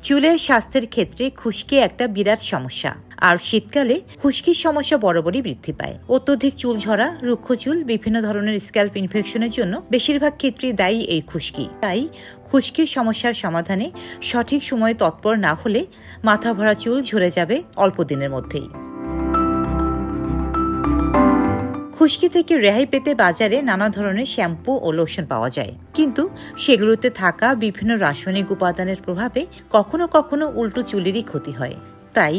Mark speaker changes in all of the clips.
Speaker 1: চুলের স্বাস্থ্যের ক্ষেত্রে খুশকি একটা বিরাট সমস্যা। আর শীতকালে খুশকির সমস্যা বরাবরই বৃদ্ধি পায়। অত্যধিক চুল ঝরা, রুক্ষ চুল, বিভিন্ন ধরনের স্ক্যাল্প ইনফেকশনের জন্য বেশিরভাগ ক্ষেত্রেই দায়ী এই খুশকি। তাই খুশকির সমস্যার সমাধানে সঠিক সময়ে তৎপর না হলে মাথা ভরা চুল ঝরে যাবে অল্প দিনের মধ্যেই। খুশকি থেকে রেহাই পেতে বাজারে নানা ধরনের শ্যাম্পু ও লোশন পাওয়া যায়, কিন্তু সেগুলোতে থাকা বিভিন্ন রাসায়নিক উপাদানের প্রভাবে কখনো কখনো উল্টো চুলেরই ক্ষতি হয়। তাই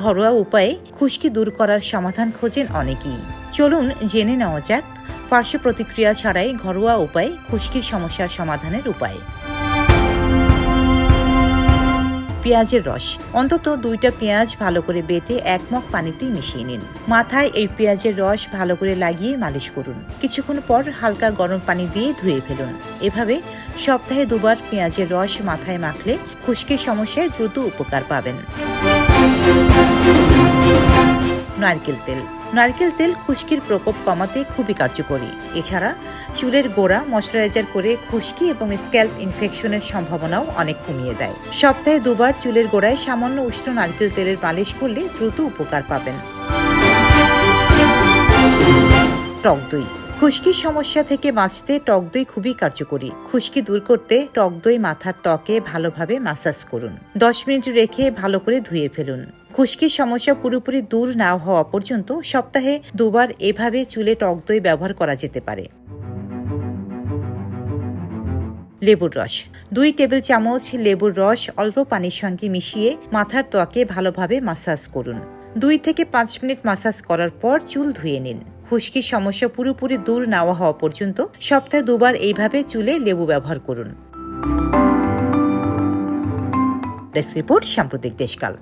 Speaker 1: ঘরোয়া উপায়ে খুশকি দূর করার সমাধান খোঁজেন অনেকেই। চলুন জেনে নেওয়া যাক পার্শ্ব প্রতিক্রিয়া ছাড়াই ঘরোয়া উপায়ে খুশকির সমস্যার সমাধানের উপায়। পেঁয়াজের রস। অন্তত 2টা পেঁয়াজ ভালো করে বেটে 1 মগ পানিতে মিশিয়ে নিন। মাথায় এই পেঁয়াজের রস ভালো করে লাগিয়ে মালিশ করুন। কিছুক্ষণ পর হালকা গরম পানি দিয়ে ধুয়ে ফেলুন। এভাবে সপ্তাহে 2বার পেঁয়াজের রস মাথায় মাখলে খুশকির সমস্যায় দ্রুত উপকার পাবেন। নারকেল তেল। নারকেল তেল খুশকির প্রকোপ কমাতে খুবই কার্যকরী। এছাড়া চুলের গোড়া ময়শ্চারাইজার করে খুশকি এবং স্ক্যাল্প ইনফেকশনের সম্ভাবনাও অনেক কমিয়ে দেয়। সপ্তাহে 2বার চুলের গোড়ায় সামান্য উষ্ণ নারকেল তেলের মালিশ করলে দ্রুত উপকার পাবেন। টক দই। খুশকির সমস্যা থেকে বাঁচতে টক দই খুবই কার্যকরী। খুশকি দূর করতে টক দই মাথার ত্বকে ভালোভাবে ম্যাসাজ করুন। 10 মিনিট রেখে ভালো করে ধুয়ে ফেলুন। খুশকির সমস্যা পুরোপুরি দূর না হওয়া পর্যন্ত সপ্তাহে 2বার এভাবে চুলে টক দই ব্যবহার করা যেতে পারে। লেবুর রস। 2 টেবিল চামচ লেবুর রস অল্প পানির সঙ্গে মিশিয়ে মাথার ত্বকে ভালোভাবে ম্যাসাজ করুন। 2 থেকে 5 মিনিট ম্যাসাজ করার পর চুল ধুয়ে নিন। খুশকির সমস্যা পুরোপুরি দূর না হওয়া পর্যন্ত সপ্তাহে 2বার এইভাবে চুলে লেবু ব্যবহার করুন। ডেস্ক রিপোর্ট, সাম্প্রতিক দেশকাল।